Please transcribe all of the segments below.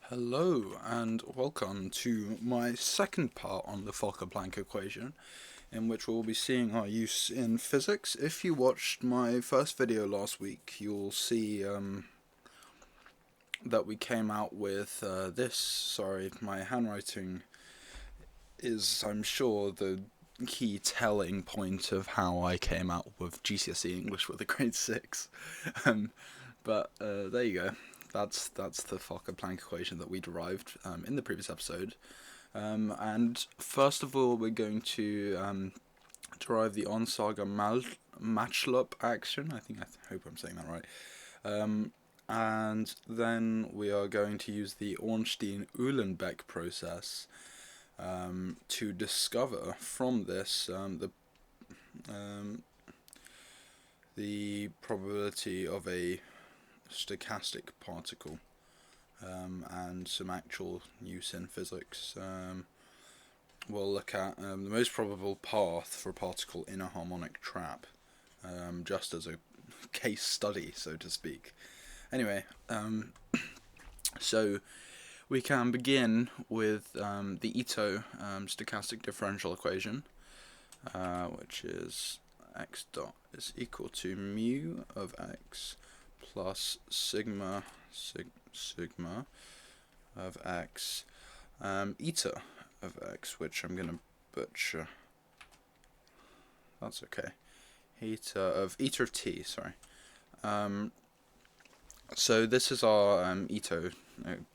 Hello and welcome to my second part on the Fokker-Plank equation, in which we'll be seeing our use in physics. If you watched my first video last week, you'll see that we came out with this. Sorry, my handwriting is, I'm sure, the key telling point of how I came out with GCSE English with a grade 6. There you go. That's the Fokker-Plank equation that we derived in the previous episode. And first of all, we're going to derive the Onsager-Matchloop action. I hope I'm saying that right. And then we are going to use the Ornstein-Uhlenbeck process to discover from this the probability of a stochastic particle and some actual use in physics. We'll look at the most probable path for a particle in a harmonic trap, just as a case study, so to speak. Anyway, so we can begin with the Ito stochastic differential equation, which is x dot is equal to mu of x plus sigma of x eta of x, which I'm going to butcher. That's okay. Eta of t, sorry. So this is our Ito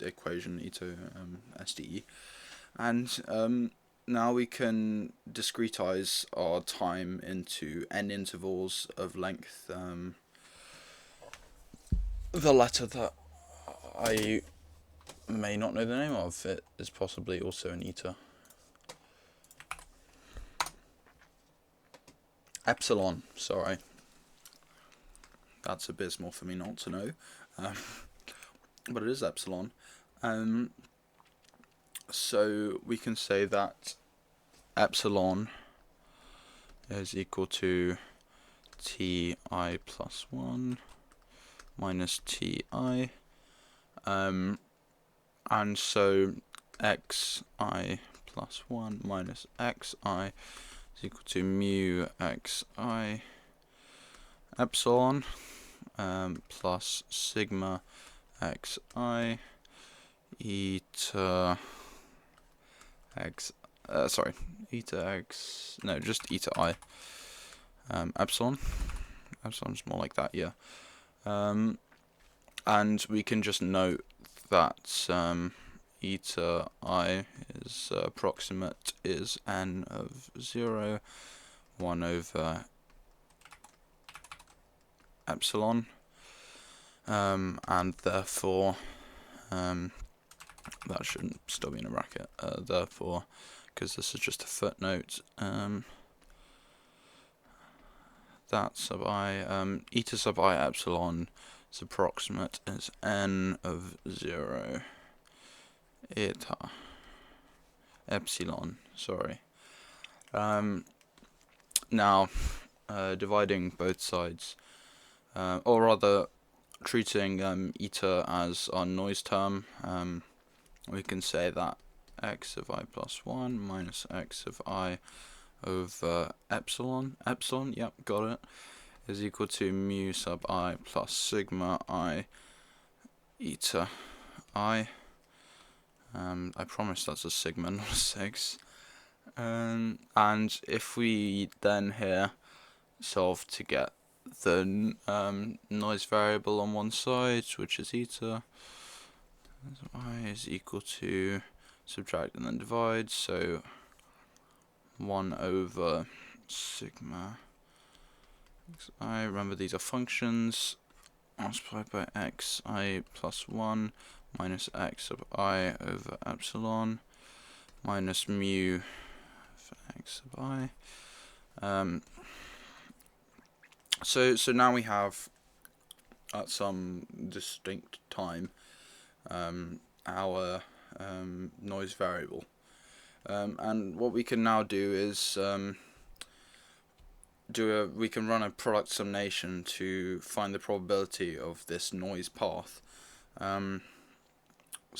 equation, Ito SDE, and now we can discretize our time into n intervals of length. The letter that I may not know the name of, it is possibly also an eta. Epsilon, sorry. That's abysmal for me not to know. But it is epsilon. So we can say that epsilon is equal to ti plus 1 minus ti, and so xi plus 1 minus xi is equal to mu xi epsilon plus sigma xi eta x just eta I epsilon's more like that, yeah. And we can just note that eta I is approximate is n of 0, 1 over epsilon, and therefore that shouldn't still be in a bracket, therefore, because this is just a footnote, that sub I, eta sub I epsilon is approximate is n of 0 eta epsilon, sorry. Now, dividing both sides, or rather treating eta as our noise term, we can say that x of I plus 1 minus x of I over epsilon, yep, got it, is equal to mu sub I plus sigma I eta I. I promise that's a sigma, not a 6. And if we then here solve to get the noise variable on one side, which is eta, I is equal to subtract and then divide, so 1 over sigma xi, remember these are functions, multiplied by xi plus 1 minus x of I over epsilon minus mu for x of I. So now we have, at some distinct time, our noise variable, and what we can now do is we can run a product summation to find the probability of this noise path.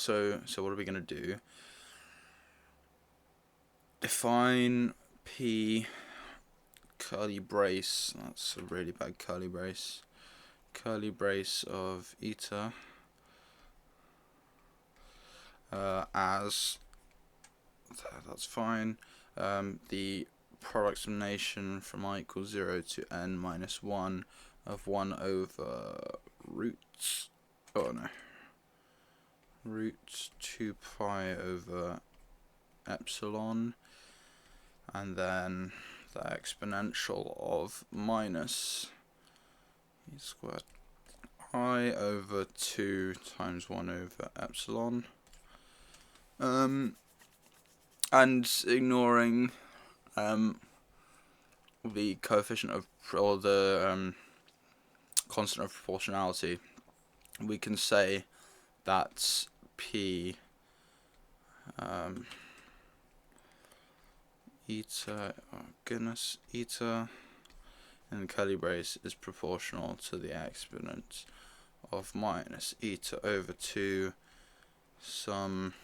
So what are we going to do? Define P curly brace. That's a really bad curly brace. Curly brace of eta as that's fine. The product summation from I equals 0 to n minus 1 of 1 over roots. Oh no. Root 2 pi over epsilon, and then the exponential of minus e squared I over 2 times 1 over epsilon, and ignoring the coefficient of, or the constant of proportionality, we can say that P eta, oh goodness, eta in curly brace is proportional to the exponent of minus eta over 2 sum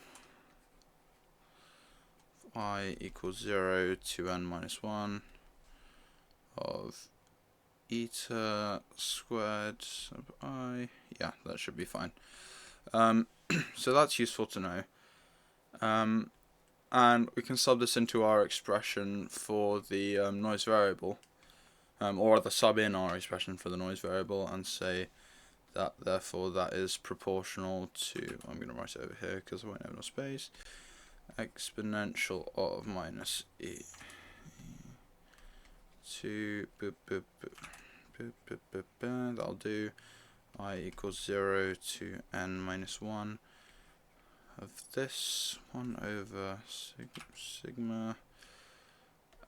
I equals 0 to n minus 1 of eta squared sub I. Yeah, that should be fine. So that's useful to know. And we can sub this into our expression for the noise variable, or rather sub in our expression for the noise variable and say that therefore that is proportional to, I'm going to write it over here because I won't have enough space, exponential of minus e to that'll do, I equals 0 to n minus 1 of this 1 over sigma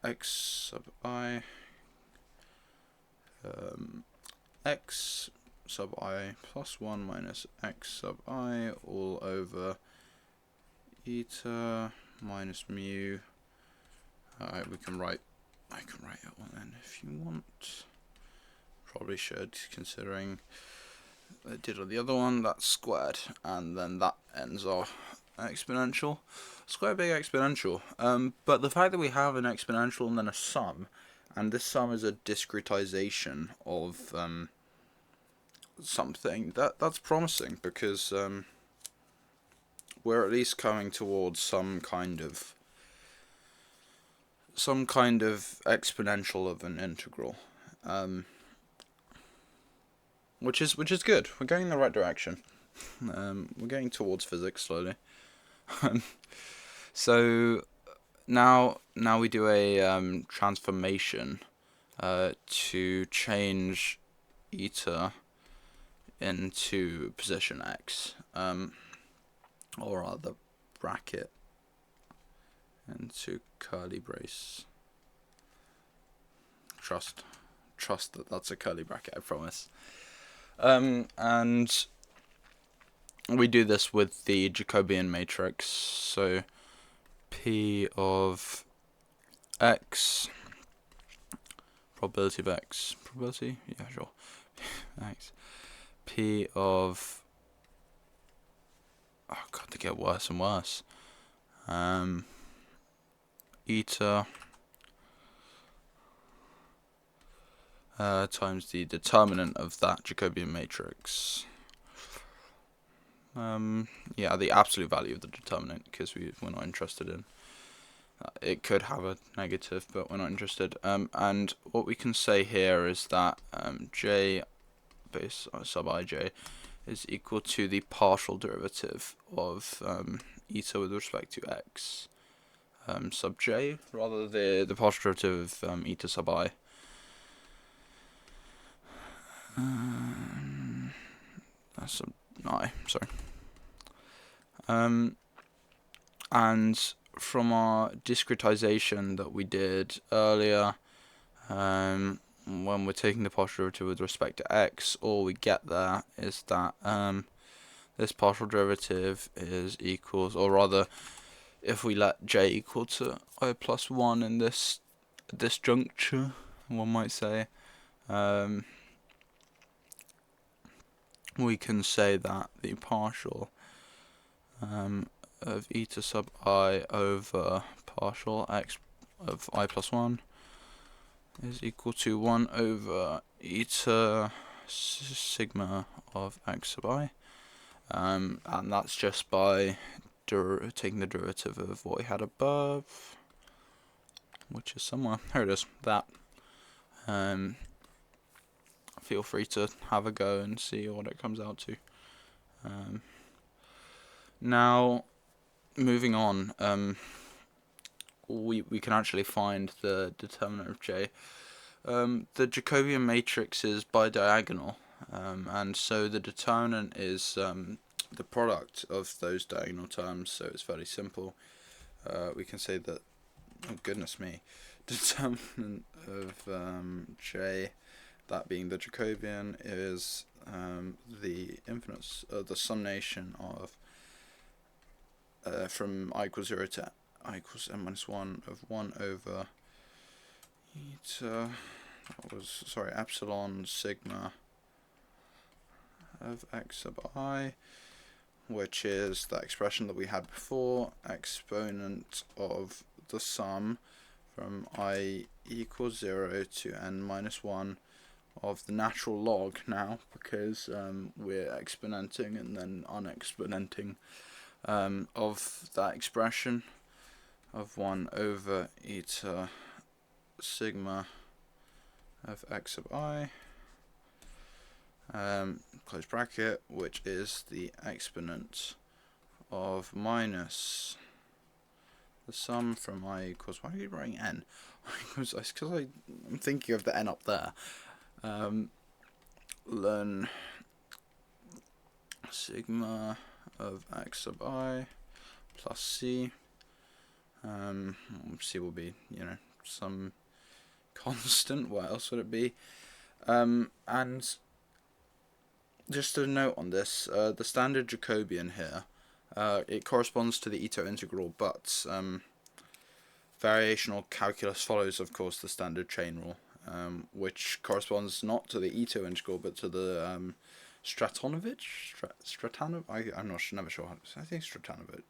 x sub I x sub I plus 1 minus x sub I all over eta minus mu. I can write that one then if you want. Probably should, considering I did on the other one. That's squared, and then that ends our exponential. It's quite a big exponential. But the fact that we have an exponential and then a sum, and this sum is a discretization of something, that's promising, because we're at least coming towards some kind of exponential of an integral, which is good. We're going in the right direction. We're getting towards physics slowly. So now we do a transformation to change eta into position x, or rather bracket into curly brace. Trust that that's a curly bracket, I promise. And we do this with the Jacobian matrix, so P of x, probability of x, probability? Yeah, sure. X. P of, oh god, they get worse and worse. Eta times the determinant of that Jacobian matrix. Yeah, the absolute value of the determinant, because we're not interested in. It could have a negative, but we're not interested. And what we can say here is that j base sub ij is equal to the partial derivative of eta with respect to x sub j, rather the partial derivative of eta sub I. That's sub I, sorry. And from our discretization that we did earlier, when we're taking the partial derivative with respect to x, all we get there is that this partial derivative is equals, or rather, if we let j equal to I plus 1 in this juncture, one might say, we can say that the partial of eta sub I over partial x of I plus 1 is equal to 1 over eta sigma of x sub I. And that's just by taking the derivative of what we had above, which is somewhere, here it is, that. Feel free to have a go and see what it comes out to. Now, moving on, we can actually find the determinant of J. The Jacobian matrix is bidiagonal, and so the determinant is the product of those diagonal terms, so it's fairly simple. We can say that, oh goodness me, determinant of J, that being the Jacobian, is the the summation of from I equals 0 to I equals n minus 1 of 1 over eta, epsilon sigma of x sub I, which is that expression that we had before, exponent of the sum from I equals 0 to n minus 1 of the natural log now, because we're exponenting and then unexponenting of that expression of 1 over eta sigma of x sub I, close bracket, which is the exponent of minus the sum from I equals, why are you writing n? Because I'm thinking of the n up there. Ln sigma of x sub I plus c. C will be, some constant. What else would it be? And just a note on this, the standard Jacobian here, it corresponds to the Ito integral, but variational calculus follows, of course, the standard chain rule, which corresponds not to the Ito integral, but to the Stratonovich? I'm never sure how to say. I think Stratonovich.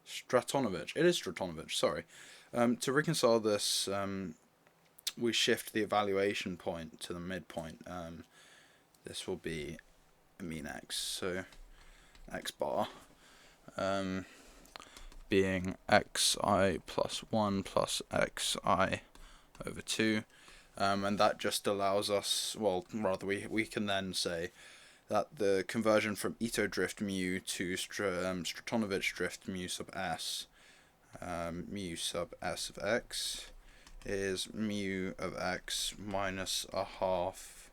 Stratonovich. It is Stratonovich, sorry. To reconcile this, we shift the evaluation point to the midpoint. This will be mean x, so x bar being xi plus 1 plus xi over 2, and that just allows us, well, rather we can then say that the conversion from Ito drift mu to Stratonovich drift mu sub s of x is mu of x minus a half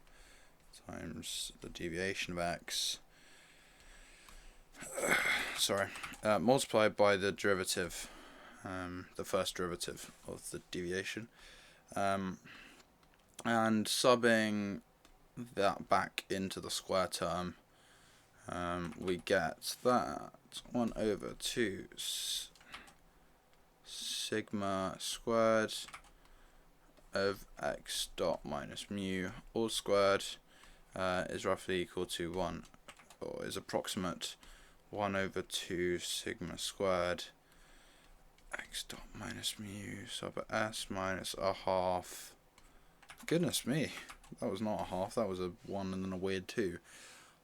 times the deviation of x, multiplied by the derivative, the first derivative of the deviation, and subbing that back into the square term, we get that 1 over 2 sigma squared of x dot minus mu all squared is roughly equal to 1, or is approximate 1 over 2 sigma squared x dot minus mu sub s minus a half. Goodness me, that was not a half, that was a 1 and then a weird 2.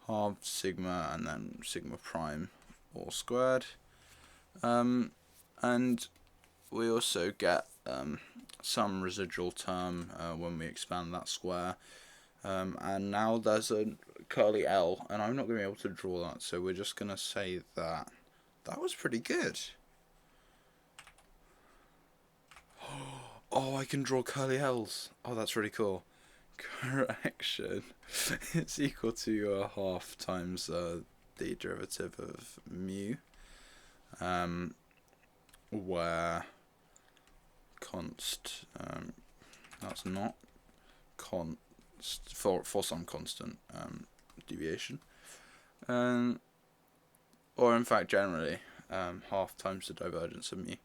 Half sigma and then sigma prime all squared. And we also get some residual term when we expand that square. And now there's a curly L, and I'm not going to be able to draw that, so we're just going to say that that was pretty good. Oh, I can draw curly L's. Oh, that's really cool. Correction. It's equal to a half times the derivative of mu, where that's not for some constant deviation, or in fact generally half times the divergence of mu,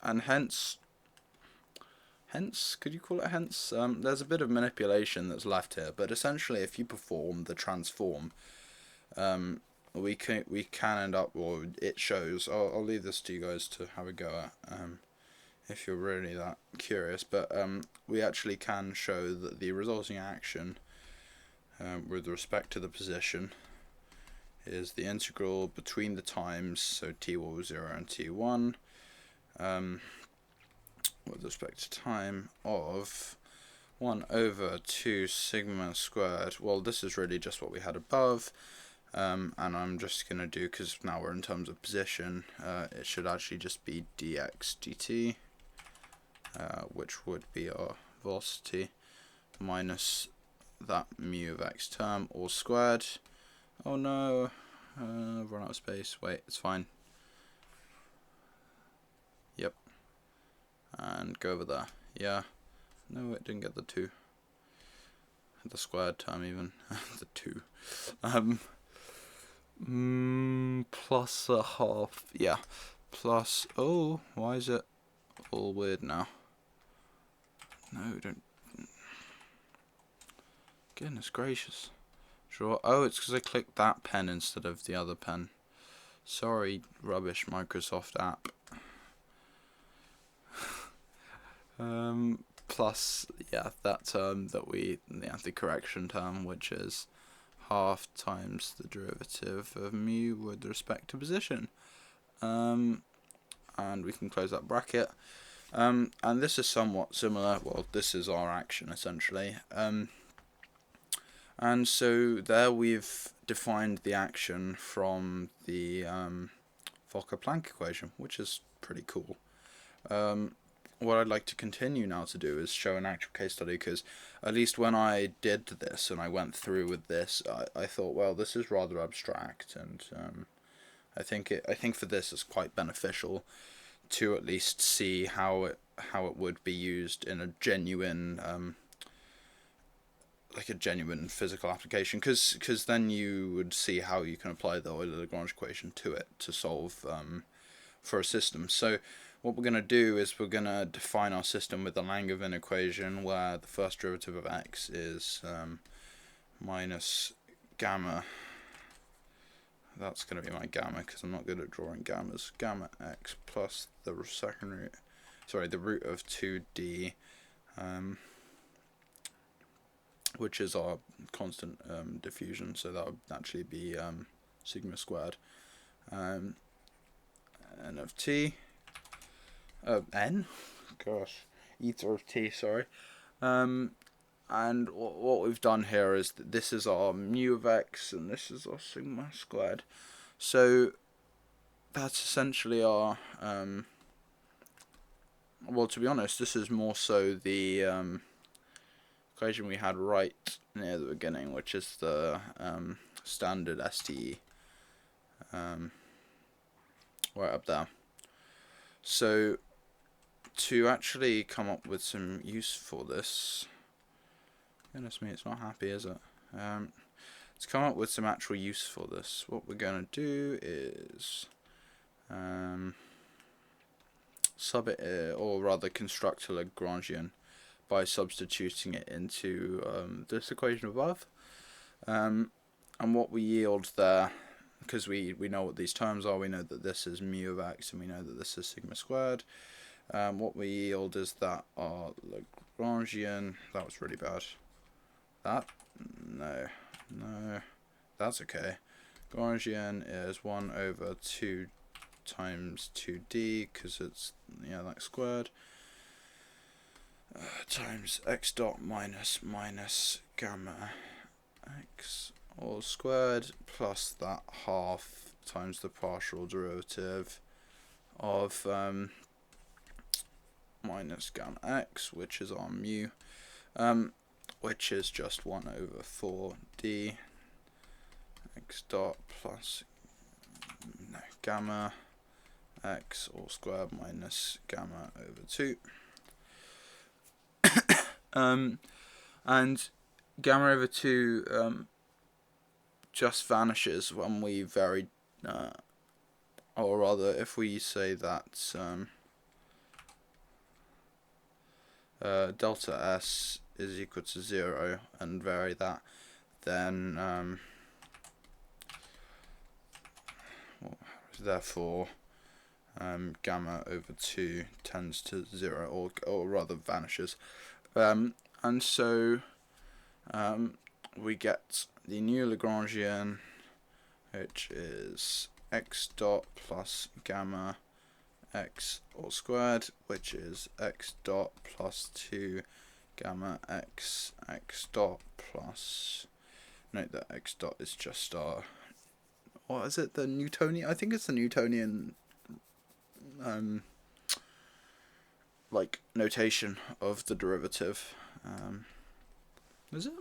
and hence hence, could you call it hence? There's a bit of manipulation that's left here, but essentially if you perform the transform, we can end up, or it shows, I'll leave this to you guys to have a go at, if you're really that curious, but we actually can show that the resulting action with respect to the position is the integral between the times, so t equals 0 and t1, with respect to time, of 1 over 2 sigma squared. Well, this is really just what we had above, and I'm just going to do, because now we're in terms of position, it should actually just be dx dt, which would be our velocity, minus that mu of x term, all squared. Oh no, I've run out of space. Wait, it's fine. Yep. And go over there. Yeah. No, it didn't get the 2. The squared term even. The 2. Plus a half. Yeah. Plus. Oh, why is it all weird now? No, don't. Goodness gracious. Sure. Oh, it's because I clicked that pen instead of the other pen. Sorry, rubbish Microsoft app. Plus, yeah, that term that the correction term, which is half times the derivative of mu with respect to position. And we can close that bracket. And this is somewhat similar. Well, this is our action essentially. And so there we've defined the action from the Fokker-Plank equation, which is pretty cool. What I'd like to continue now to do is show an actual case study, because at least when I did this and I went through with this, I thought, well, this is rather abstract, and I think for this it's quite beneficial to at least see how it would be used in a genuine physical application, because then you would see how you can apply the Euler-Lagrange equation to it to solve for a system. So what we're going to do is we're going to define our system with the Langevin equation, where the first derivative of x is minus gamma. That's going to be my gamma, because I'm not good at drawing gammas. Gamma x plus the the root of 2d, which is our constant diffusion, so that would actually be sigma squared, n of t, n, gosh, eta of t, sorry, and what we've done here is that this is our mu of x and this is our sigma squared, so that's essentially our, well, to be honest, this is more so the equation we had right near the beginning, which is the standard STE, right up there. So to actually come up with some use for this, goodness me, it's not happy, is it? To come up with some actual use for this, what we're going to do is construct a Lagrangian by substituting it into this equation above, and what we yield there, because we know what these terms are, we know that this is mu of x and we know that this is sigma squared. What we yield is that our Lagrangian, that was really bad, no, that's okay. Lagrangian is 1 over 2 times 2d, because it's, yeah, like squared, times x dot minus gamma x all squared, plus that half times the partial derivative of minus gamma x, which is our mu, which is just 1 over 4d x dot plus gamma x all squared minus gamma over 2. And gamma over 2 just vanishes when we vary, or rather if we say that delta S is equal to 0 and vary that, then therefore gamma over 2 tends to 0, or rather vanishes. And so we get the new Lagrangian, which is x dot plus gamma x all squared, which is x dot plus 2 gamma x dot plus, note that x dot is just our, what is it, the Newtonian, I think it's the Newtonian like notation of the derivative. Is it?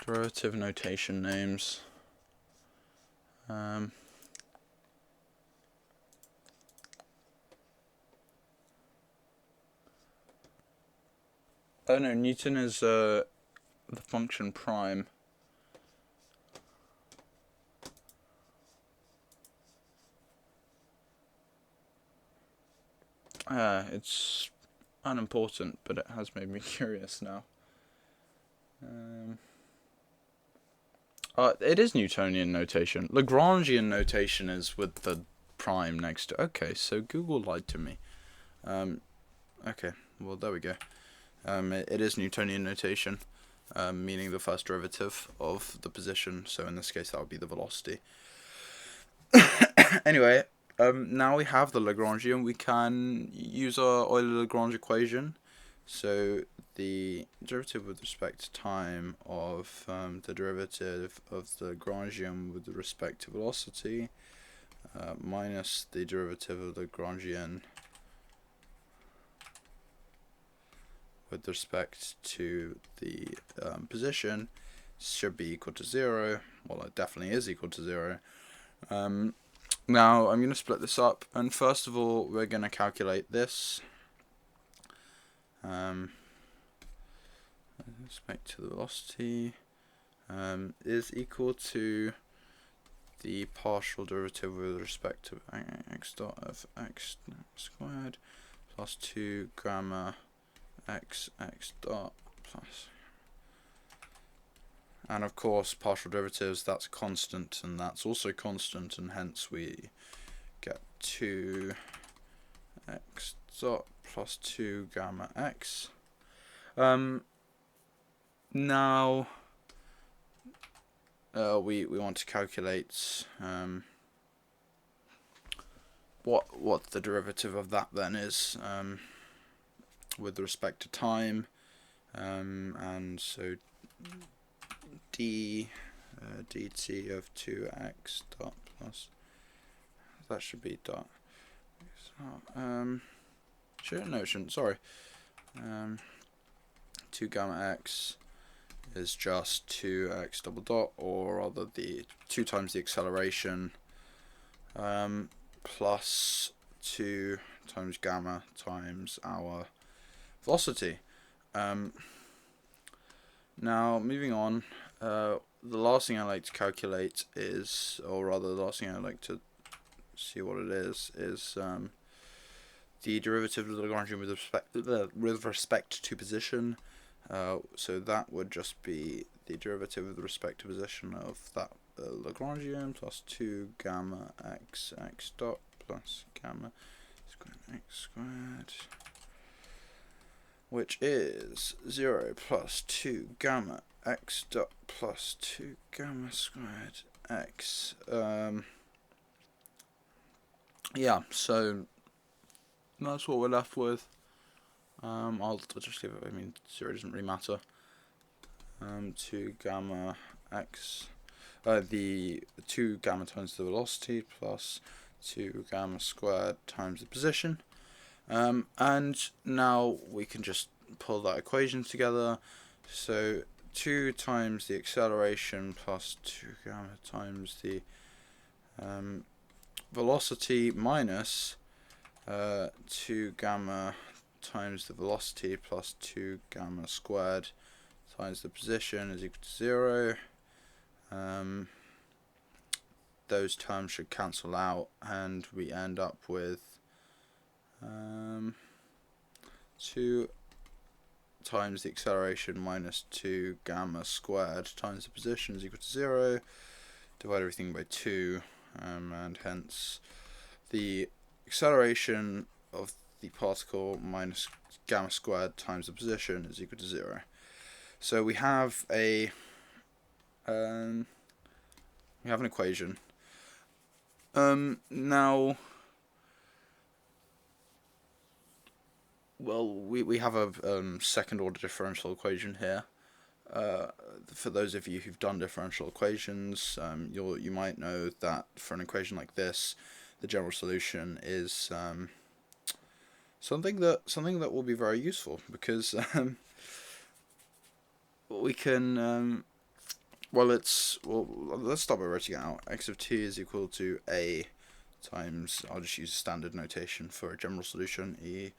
Derivative notation names. Oh no, Newton is the function prime. It's unimportant, but it has made me curious now. It is Newtonian notation. Lagrangian notation is with the prime next to. Okay, so Google lied to me. Okay, well there we go. It is Newtonian notation, meaning the first derivative of the position. So in this case, that would be the velocity. Anyway, now we have the Lagrangian, we can use our Euler-Lagrange equation. So the derivative with respect to time of the derivative of the Lagrangian with respect to velocity minus the derivative of the Lagrangian with respect to the position should be equal to 0. Well, it definitely is equal to 0. Now I'm going to split this up, and first of all we're going to calculate this with respect to the velocity is equal to the partial derivative with respect to x dot of x squared plus 2 gamma x dot plus, and of course partial derivatives, that's constant and that's also constant, and hence we get 2 x dot plus 2 gamma x. Now we want to calculate what the derivative of that then is with respect to time, and so dt of 2x dot plus, that should be dot, no it shouldn't, sorry, 2 gamma x is just 2x double dot, or rather the 2 times the acceleration plus 2 times gamma times our velocity. Now moving on, the last thing I like to calculate is, or rather the last thing I like to see what it is the derivative of the Lagrangian with respect to position. So that would just be the derivative with respect to position of that Lagrangian plus 2 gamma x dot plus gamma squared x squared, which is 0 plus 2 gamma x dot plus 2 gamma squared x. Yeah, so that's what we're left with. I'll just leave it, 0 doesn't really matter. 2 gamma x, the 2 gamma times the velocity plus 2 gamma squared times the position. And now we can just pull that equation together. So 2 times the acceleration plus 2 gamma times the velocity minus 2 gamma times the velocity plus 2 gamma squared times the position is equal to 0. those terms should cancel out, and we end up with 2 times the acceleration minus 2 gamma squared times the position is equal to 0. Divide everything by 2, and hence the acceleration of the particle minus gamma squared times the position is equal to 0. So we have an equation. Now, well, we have a second order differential equation here. For those of you who've done differential equations, you might know that for an equation like this, the general solution is something that will be very useful, because we can let's start by writing it out. X of t is equal to a times, I'll just use standard notation for a general solution, e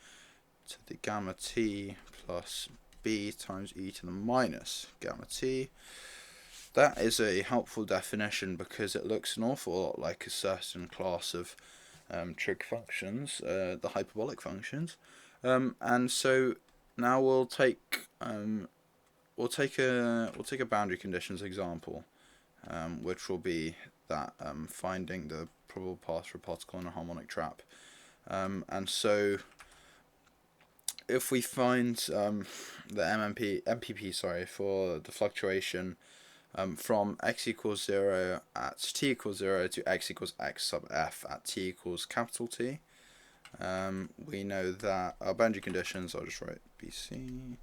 to the gamma t plus b times e to the minus gamma t. That is a helpful definition because it looks an awful lot like a certain class of trig functions, the hyperbolic functions, and so now we'll take a boundary conditions example, which will be that finding the probable path for a particle in a harmonic trap, and so if we find the MPP for the fluctuation from x equals 0 at t equals 0 to x equals x sub f at t equals capital T, we know that our boundary conditions, I'll just write BC,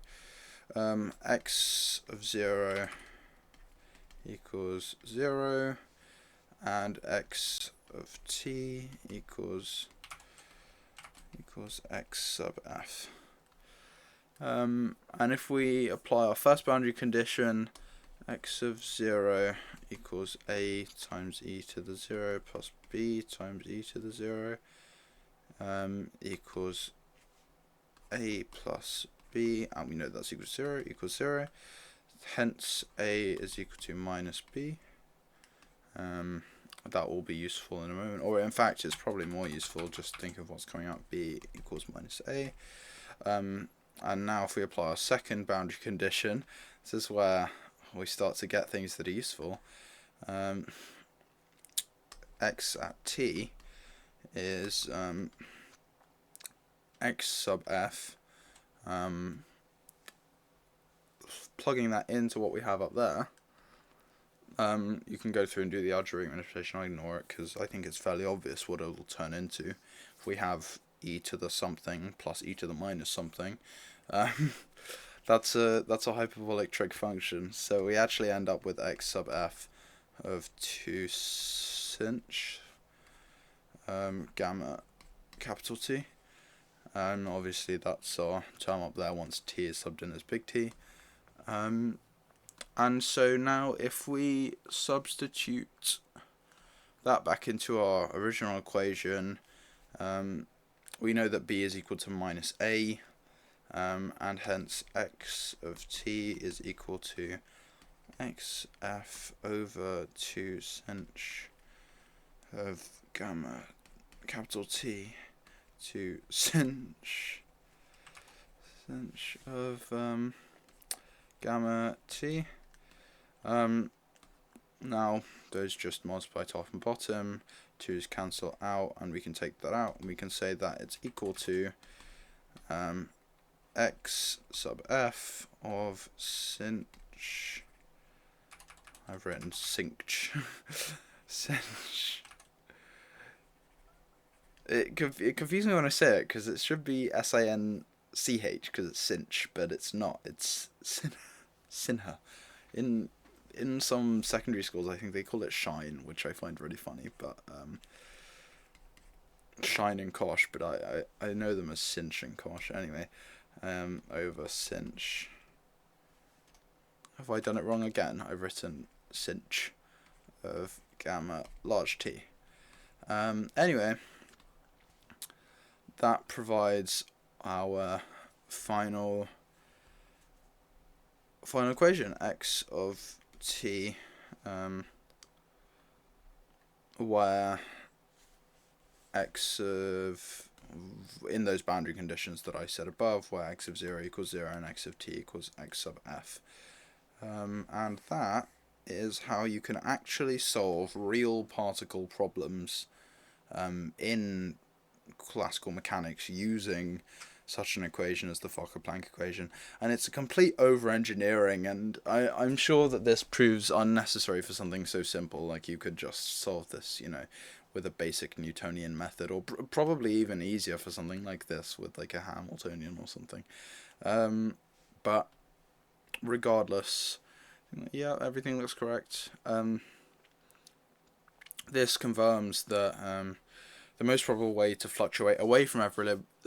x of 0 equals 0 and x of t equals x sub f. And if we apply our first boundary condition, x of 0 equals a times e to the 0 plus b times e to the 0 equals a plus b, and we know that's equal to 0 equals 0. Hence a is equal to minus b. That will be useful in a moment, or in fact it's probably more useful, just think of what's coming out, b equals minus a. And now if we apply our second boundary condition, this is where we start to get things that are useful. X at t is x sub f, plugging that into what we have up there. You can go through and do the algebraic manipulation. I ignore it because I think it's fairly obvious what it will turn into. If we have e to the something plus e to the minus something, that's a hyperbolic trig function. So we actually end up with x sub f of 2 sinh gamma capital T. Obviously that's our term up there once t is subbed in as big T. And so now if we substitute that back into our original equation, we know that b is equal to minus a, and hence x of t is equal to x f over 2 sinh of gamma capital T to sinh of gamma t. Now those just multiply top and bottom, 2's cancel out, and we can take that out, and we can say that it's equal to x sub f of sinh, I've written sinh, sinh. It confuses me when I say it, because it should be S-I-N-C-H, because it's cinch, but it's not, it's sinha. In some secondary schools, I think they call it shine, which I find really funny, but shine and kosh, but I know them as cinch and kosh. Anyway, over cinch. Have I done it wrong again? I've written cinch of gamma large T. Anyway, that provides our final equation, x of t where x of, in those boundary conditions that I said above, where x of 0 equals 0 and x of t equals x sub f. And that is how you can actually solve real particle problems in classical mechanics using such an equation as the Fokker-Plank equation. And it's a complete over-engineering, and I'm sure that this proves unnecessary for something so simple. Like, you could just solve this, with a basic Newtonian method, or probably even easier for something like this with like a Hamiltonian or something. But regardless, yeah, everything looks correct. This confirms that the most probable way to fluctuate away from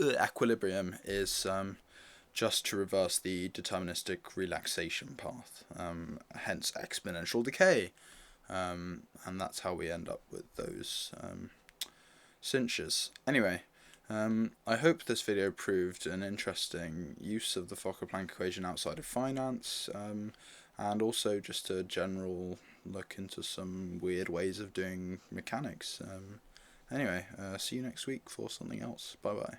equilibrium is just to reverse the deterministic relaxation path, hence exponential decay. And that's how we end up with those cinches. Anyway, I hope this video proved an interesting use of the Fokker-Plank equation outside of finance, and also just a general look into some weird ways of doing mechanics. Anyway, see you next week for something else. Bye bye.